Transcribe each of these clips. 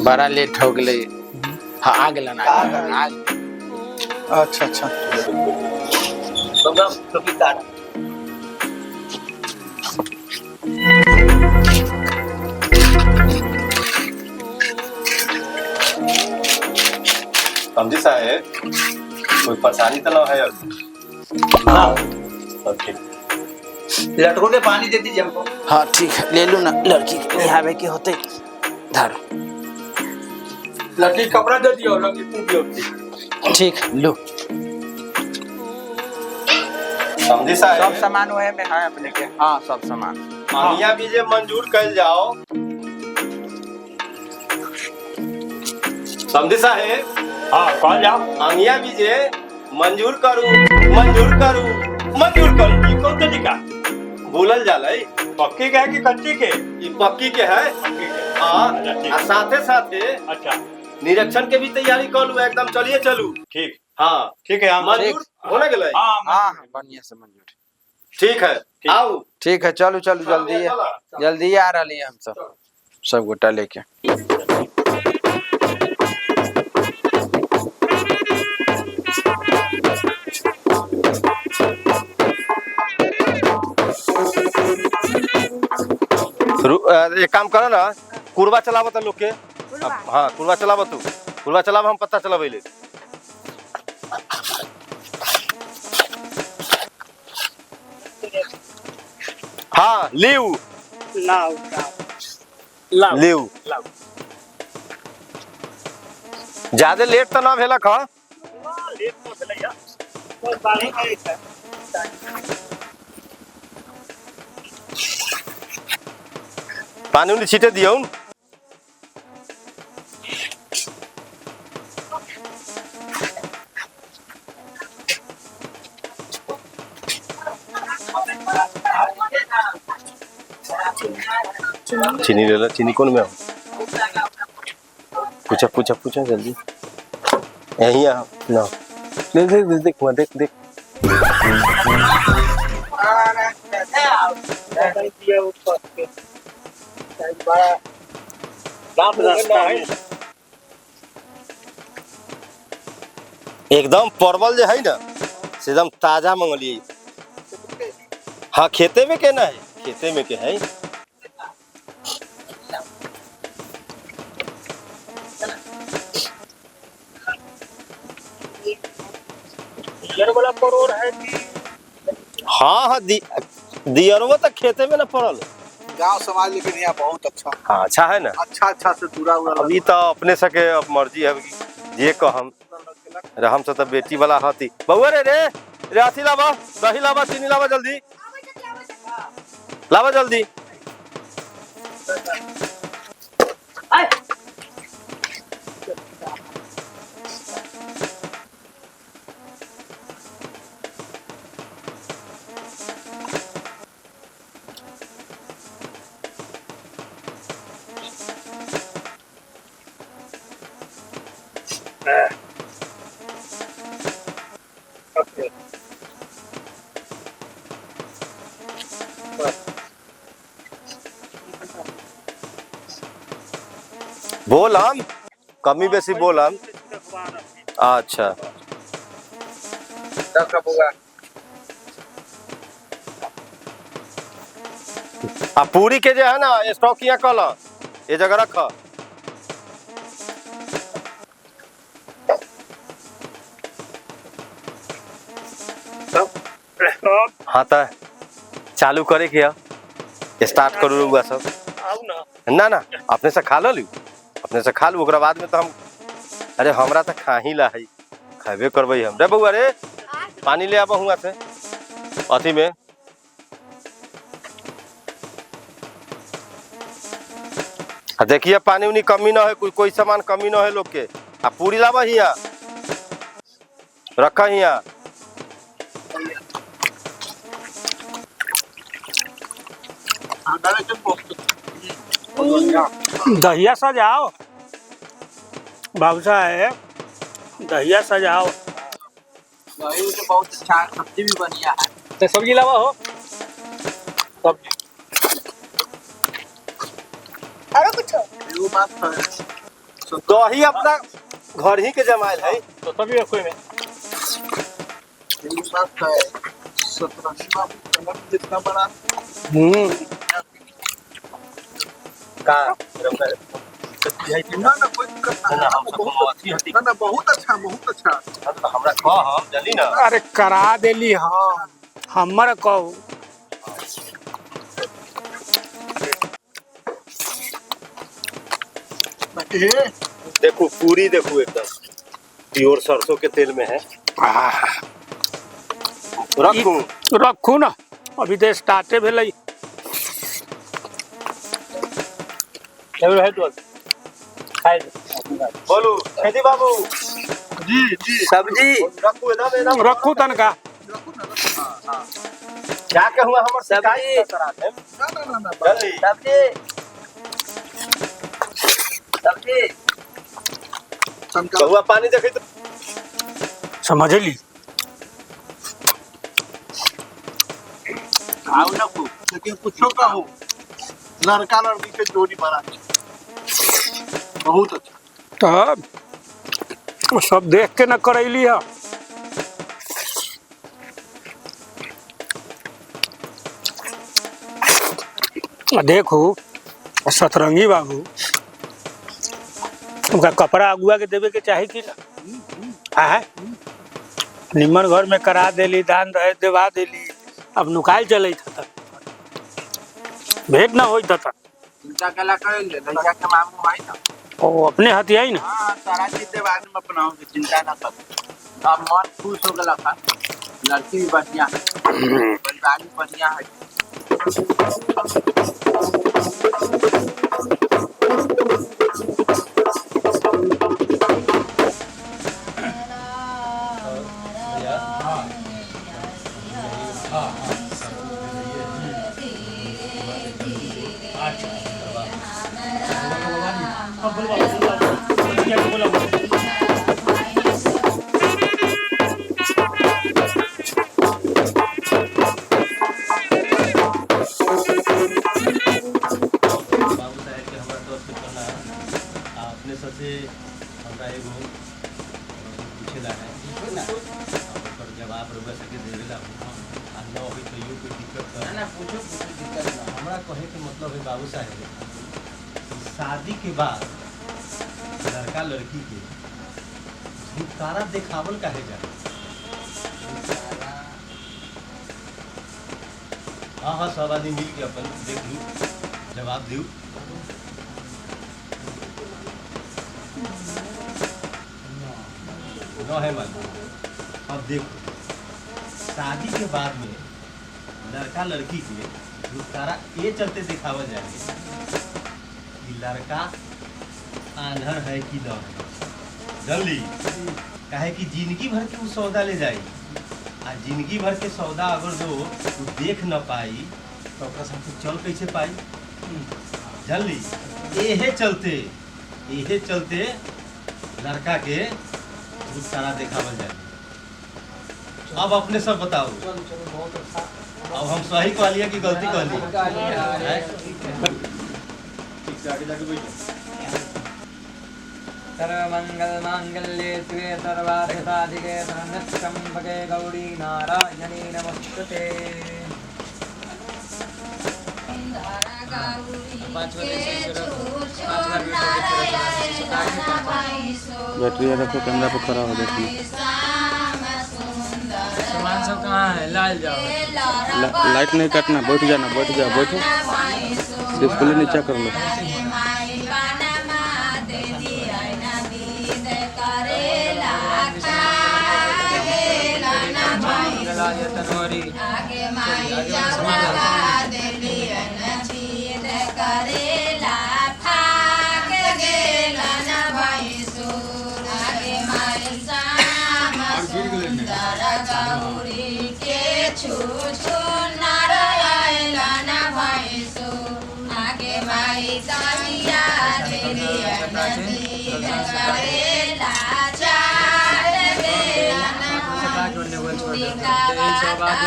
बड़ा लेट हो गए। हाँ आ गए अच्छा अच्छा समझी साहेब, कोई परेशानी तो ना है अभी? हाँ सब ठीक। लड़कों के पानी दे दीजिए हमको। हाँ ठीक है, ले लो ना। लड़की के निहावे के होते धरो। लड़की कपड़ा दे दियो, लड़की पूछ दियो। ठीक लो। समझी सब साहेब, सामान वह में है अपने के। हाँ सब सामान। आनिया बीजे मंजूर कर जाओ। समझी साहेब, हाँ कौन जाओ? आनिया बीजे मंजूर करू ये कौन तरीका? भूलल जाले। पक्की के है कि कच्ची के? ये पक्की के है। पक्की के। हाँ, अच्छा, ठीक। आ साथे साथे अच्छा निरीक्षण के भी तैयारी कर लू। एकदम चलिए चलू। ठीक हाँ ठीक है हम मंजूर होने गेले। हाँ हाँ बढ़िया से मंजूर। ठीक है, आओ। ठीक है चलो चलो जल्दी जल्दी आ रही है। हम सब गोटा लेके। एक काम करो ना, कुरबा चलावो तो लोग के। हाँ कुरबा चलावो तू। कुरबा चलावो, हम पता चलावे ले। हाँ लीव लीव। ज्यादा लेट तो ना भेलक ह। पानी उनी छीटे दियो। चीनी ले लो। चीनी कौन में हो? पूछा जल्दी। यही आ ना। देख देख। एकदम परवल जो है ना, से एकदम ताजा मंगलिए। हाँ खेते में के ना है, खेते में के है। हाँ दियरवा तो खेते में ना पड़ल। गांव समाज लेकिन यहाँ बहुत अच्छा। हाँ अच्छा है ना। अच्छा से दूरा अभी तो अपने सके अब मर्जी है जे कहम। हम से तो बेटी वाला हाथी बउआ रे अथी लावा, दही लावा, चीनी लावा, जल्दी लावा जल्दी। बोलम कमी बेसी बोलम। अच्छा आ पूरी के जो है ना स्टॉक यहाँ कल ये जगह रख। हाँ तो चालू करे के स्टार्ट करू रहुआ सब। ना अपने से खा लो अपने से खा लू। ओकरा बाद में तो हम अरे हमरा तो खा ही ला है, खाबे करबे हम। रे बउआ रे पानी ले आबा हुआ से अथी में। देखिए पानी उनी कमी ना है, कोई सामान कमी ना है लोग के। आ पूरी लावा हिया रखा हिया। दहिया सजाओ बाबू साहेब, दहिया सजाओ। दही तो बहुत अच्छा है, सब्जी भी बढ़िया है। तो सब्जी लावा हो सब्जी। और कुछ वो बात है। दही अपना घर ही के जमायल है। तो तभी कोई में बात है सतरंगी बाबू कलम जितना बड़ा का ना ना कोई दिक्कत ना ना बहुत अच्छा बहुत अच्छा। हमरा कह हम जल्दी ना। अरे करा देली हम हमर कहू देखो पूरी देखो एकदम प्योर सरसों के तेल में है। रखू रखू ना अभी तो स्टार्टे भेलै बोलू खेती बाबू जी जी सब्जी रखू एकदम एकदम रखू तनका रखो ना रखो हाँ क्या के हुआ हमर सब्जी। शिकायत करा दे ना ना ना ना जल्दी। सब्जी सब्जी तनका कहुआ पानी देखी तो समझली आओ ना को लेकिन पूछो का हो लड़का लड़की के जोड़ी बना बहुत अच्छा। तब सब देख के न करैली है देखो सतरंगी बाबू उनका कपड़ा अगुआ के देवे के चाही कि ना है निमन घर में करा देली दान दहेज देवा देली अब नुकाल चल भेंट ना हो चिंता कला करेंगे लड़का के मामू है ना ओ अपने हथियाई ना हाँ सारा चीज के बारे में अपनाओगे चिंता ना कर। अब मन खुश हो गया था लड़की भी बढ़िया है परिवार बढ़िया है। अपने सबसे हमरा एगो पूछेला है ओकर जवाब रउआ सके देवेला आ न होई तो यो कोई दिक्कत ना ना पूछो पूछो दिक्कत ना। हमरा कहे के मतलब है बाबू साहब शादी के बाद लड़का लड़की के छुटकारा देखावल काहे जाला। हाँ हाँ सब आदमी मिल के अपन देख लू जवाब दू। न है मालूम। अब देखो शादी के बाद में लड़का लड़की के छुटकारा ये चलते दिखावल जाए कि लड़का आंधर है कि न है जल्दी काहे कि जिंदगी भर के वो सौदा ले जाई आ जिंदगी भर के सौदा अगर जो वो देख न पाई तो ओकरा साथे चल कैसे पाई जल्दी एहे चलते लड़का के छुटकारा दिखावल जाए। अब अपने सब बताओ अब हम सही कहलिए कि गलती कहली ठीक से आगे जाके बैठो। सर्वमंगल मांगल्ये शिवे सर्वार्थसाधिके शरण्यत्र्यम्बके गौरी नारायणी नमोस्तुते। बैटरी रखो कैमरा पर खड़ा हो देखिए। सामान सब कहाँ है लाल जाओ लाइट नहीं काटना बैठ जाना बैठो डिस्प्ले नीचा कर लो।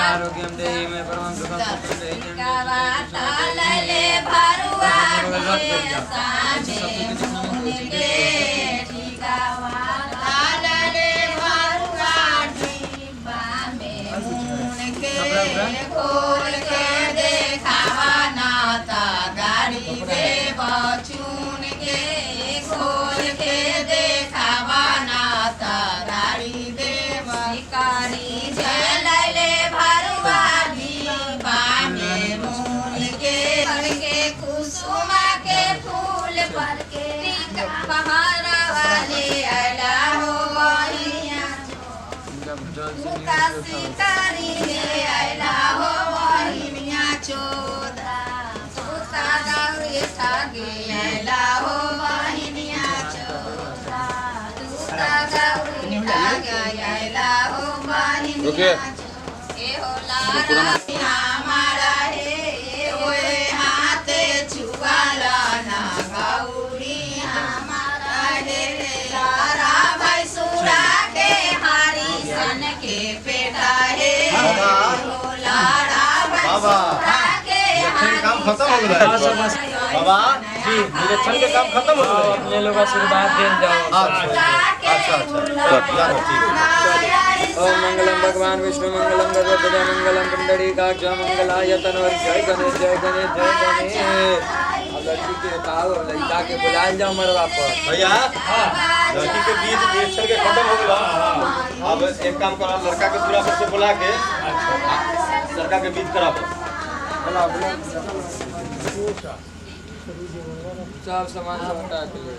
आरोग्यम देहि में परमं सुखम पहाड़ा वाले आला हो बहिनिया काशी तारी ले आला हो बहिनिया चोदा सुता गौरी सागे आला हो बहिनिया चोदा सुता गौरी सागे आला हो बहिनिया ए हो लारा हमारा हे ओए हाथे छुआला ना गौरी हमारा हे लारा भाई सुरा के हारी सन के बेटा हे हो लारा भाई सुरा के काम खत्म हो गया बाबा जी इलेक्शन के काम खत्म हो गया अपने लोग आशीर्वाद दें जाओ अच्छा ओम मंगलम भगवान विष्णु मंगलम गरुड़ मंगलम कुंडली काक्ष मंगलाय तनवर जय गणेश जय गणेश जय गणेश। अब लड़की के बताओ लड़का के बुलाए जाओ मरवा पर भैया लड़की के बीच इलेक्शन के खत्म हो गया अब एक काम करो लड़का के पूरा पर से बुला के लड़का के बीच करा सब सामान सब हटा के ले